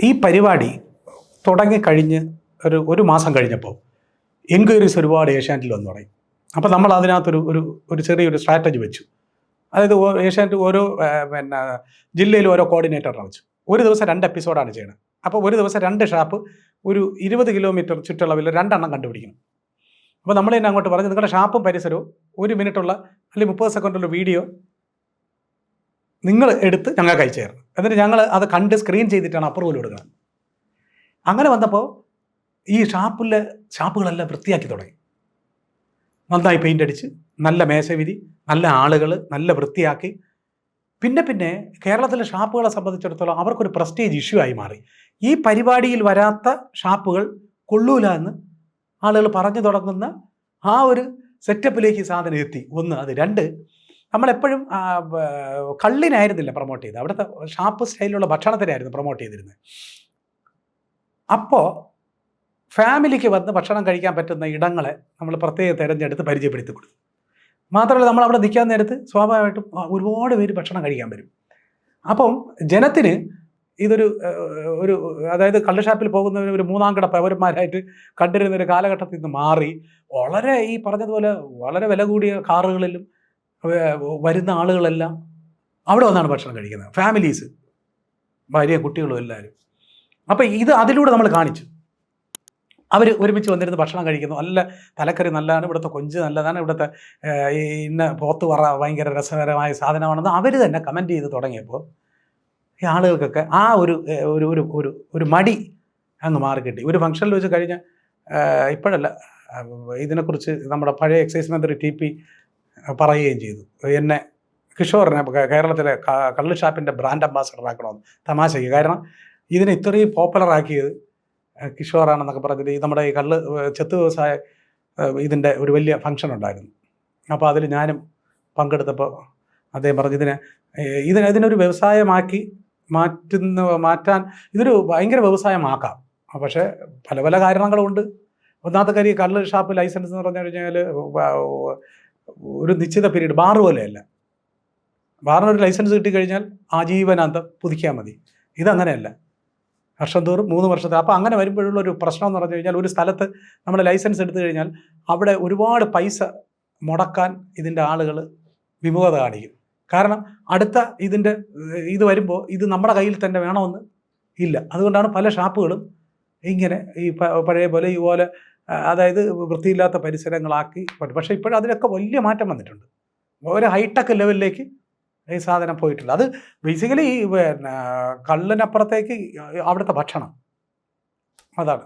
ഈ പരിപാടി തുടങ്ങിക്കഴിഞ്ഞ് ഒരു മാസം കഴിഞ്ഞപ്പോൾ എൻക്വയറീസ് ഒരുപാട് ഏഷ്യാനെറ്റിൽ വന്നു തുടങ്ങി. അപ്പോൾ നമ്മൾ അതിനകത്തൊരു ഒരു ഒരു ചെറിയൊരു സ്ട്രാറ്റജി വെച്ചു. അതായത് ഏഷ്യാനെറ്റ് ഓരോ ജില്ലയിൽ ഓരോ കോർഡിനേറ്ററിനെ വെച്ചു. ഒരു ദിവസം 2 എപ്പിസോഡാണ് ചെയ്യുന്നത്. അപ്പോൾ ഒരു ദിവസം 2 ഷാപ്പ് ഒരു 20 കിലോമീറ്റർ ചുറ്റളവിൽ 2 എണ്ണം കണ്ടുപിടിക്കണം. അപ്പോൾ നമ്മൾ തന്നെ അങ്ങോട്ട് പറഞ്ഞു, നിങ്ങളുടെ ഷാപ്പും പരിസരവും 1 മിനിറ്റുള്ള അല്ലെങ്കിൽ 30 സെക്കൻഡുള്ള വീഡിയോ നിങ്ങൾ എടുത്ത് ഞങ്ങൾക്ക് അയച്ചു തരണം. എന്നിട്ട് ഞങ്ങൾ അത് കണ്ട് സ്ക്രീൻ ചെയ്തിട്ടാണ് അപ്രൂവൽ കൊടുക്കുന്നത്. അങ്ങനെ വന്നപ്പോൾ ഈ ഷാപ്പുകളെല്ലാം വൃത്തിയാക്കി തുടങ്ങി. നന്നായി പെയിൻ്റ് അടിച്ച്, നല്ല മേശവിരി, നല്ല ആളുകൾ, നല്ല വൃത്തിയാക്കി. പിന്നെ കേരളത്തിലെ ഷാപ്പുകളെ സംബന്ധിച്ചിടത്തോളം അവർക്കൊരു പ്രസ്റ്റേജ് ഇഷ്യൂ ആയി മാറി. ഈ പരിപാടിയിൽ വരാത്ത ഷാപ്പുകൾ കൊള്ളൂല എന്ന് ആളുകൾ പറഞ്ഞു തുടങ്ങുന്ന ആ ഒരു സെറ്റപ്പിലേക്ക് ഈ സാധനം എത്തി. 1 അത്. 2, നമ്മളെപ്പോഴും കള്ളിനായിരുന്നില്ല പ്രൊമോട്ട് ചെയ്തത്, അവിടുത്തെ ഷാപ്പ് സ്റ്റൈലിലുള്ള ഭക്ഷണത്തിനായിരുന്നു പ്രൊമോട്ട് ചെയ്തിരുന്നത്. അപ്പോൾ ഫാമിലിക്ക് വന്ന് ഭക്ഷണം കഴിക്കാൻ പറ്റുന്ന ഇടങ്ങളെ നമ്മൾ പ്രത്യേകം തിരഞ്ഞെടുത്ത് പരിചയപ്പെടുത്തി കൊടുത്തു. മാത്രമല്ല, നമ്മൾ അവിടെ നിൽക്കാൻ നേരത്ത് സ്വാഭാവികമായിട്ടും ഒരുപാട് പേര് ഭക്ഷണം കഴിക്കാൻ വരും. അപ്പം ജനത്തിന് ഇതൊരു അതായത് കള്ള് ഷാപ്പിൽ പോകുന്നവർ ഒരു 3-ാം കിട പൗരന്മാരായിട്ട് കണ്ടിരുന്ന ഒരു കാലഘട്ടത്തിൽ നിന്ന് മാറി വളരെ ഈ പറഞ്ഞതുപോലെ വളരെ വില കൂടിയ കാറുകളിലും വരുന്ന ആളുകളെല്ലാം അവിടെ വന്നാണ് ഭക്ഷണം കഴിക്കുന്നത്. ഫാമിലീസ്, ഭാര്യയും കുട്ടികളും എല്ലാവരും. അപ്പോൾ അതിലൂടെ നമ്മൾ കാണിച്ചു. അവർ ഒരുമിച്ച് വന്നിരുന്ന് ഭക്ഷണം കഴിക്കുന്നു. നല്ല തലക്കറി നല്ലതാണ്, ഇവിടുത്തെ കൊഞ്ച് നല്ലതാണ്, ഇവിടുത്തെ ഇന്ന പോത്ത് വറ ഭയങ്കര രസകരമായ സാധനമാണെന്ന് അവർ തന്നെ കമൻറ്റ് ചെയ്ത് തുടങ്ങിയപ്പോൾ ഈ ആളുകൾക്കൊക്കെ ആ ഒരു മടി അങ്ങ് മാറി കിട്ടി. ഒരു ഫംഗ്ഷനിൽ വെച്ച് കഴിഞ്ഞ ഇപ്പോഴല്ല, ഇതിനെക്കുറിച്ച് നമ്മുടെ പഴയ എക്സൈസ് മന്ത്രി TP പറയുകയും ചെയ്തു, എന്നെ കിഷോറിനെ കേരളത്തിലെ കള്ള് ഷാപ്പിൻ്റെ ബ്രാൻഡ് അംബാസഡർ ആക്കണമെന്ന് തമാശയ്ക്ക്. കാരണം ഇതിനെ ഇത്രയും പോപ്പുലറാക്കിയത് കിഷോറാണെന്നൊക്കെ പറഞ്ഞിട്ട് നമ്മുടെ ഈ കള്ള് ചെത്ത് വ്യവസായ ഇതിൻ്റെ ഒരു വലിയ ഫംഗ്ഷൻ ഉണ്ടായിരുന്നു. അപ്പോൾ അതിൽ ഞാനും പങ്കെടുത്തപ്പോൾ അദ്ദേഹം പറഞ്ഞു, ഇതിനൊരു വ്യവസായമാക്കി മാറ്റാൻ ഇതൊരു ഭയങ്കര വ്യവസായമാക്കാം. പക്ഷേ പല കാരണങ്ങളുണ്ട്. ഒന്നാമത്തെ കാര്യം, കള്ള് ഷാപ്പ് ലൈസൻസ് എന്ന് പറഞ്ഞു കഴിഞ്ഞാൽ ഒരു നിശ്ചിത പീരീഡ്, ബാറ് പോലെയല്ല. ബാറിനൊരു ലൈസൻസ് കിട്ടിക്കഴിഞ്ഞാൽ ആജീവനാന്തം പുതുക്കിയാൽ മതി. ഇതങ്ങനെയല്ല, വർഷം തോറും 3 വർഷത്തെ. അപ്പോൾ അങ്ങനെ വരുമ്പോഴുള്ളൊരു പ്രശ്നം എന്ന് പറഞ്ഞു കഴിഞ്ഞാൽ, ഒരു സ്ഥലത്ത് നമ്മൾ ലൈസൻസ് എടുത്തു കഴിഞ്ഞാൽ അവിടെ ഒരുപാട് പൈസ മുടക്കാൻ ഇതിൻ്റെ ആളുകൾ വിമുഖത കാണിക്കും. കാരണം അടുത്ത ഇത് വരുമ്പോൾ ഇത് നമ്മുടെ കയ്യിൽ തന്നെ വേണമെന്ന് ഇല്ല. അതുകൊണ്ടാണ് പല ഷാപ്പുകളും ഇങ്ങനെ ഈ പഴയ പോലെ ഇതുപോലെ അതായത് വൃത്തിയില്ലാത്ത പരിസരങ്ങളാക്കി. പക്ഷേ ഇപ്പോഴും അതിലൊക്കെ വലിയ മാറ്റം വന്നിട്ടുണ്ട്. ഒരു ഹൈടെക് ലെവലിലേക്ക് ഈ സാധനം പോയിട്ടില്ല. അത് ബേസിക്കലി ഈ കള്ളിനപ്പുറത്തേക്ക് അവിടുത്തെ ഭക്ഷണം, അതാണ്.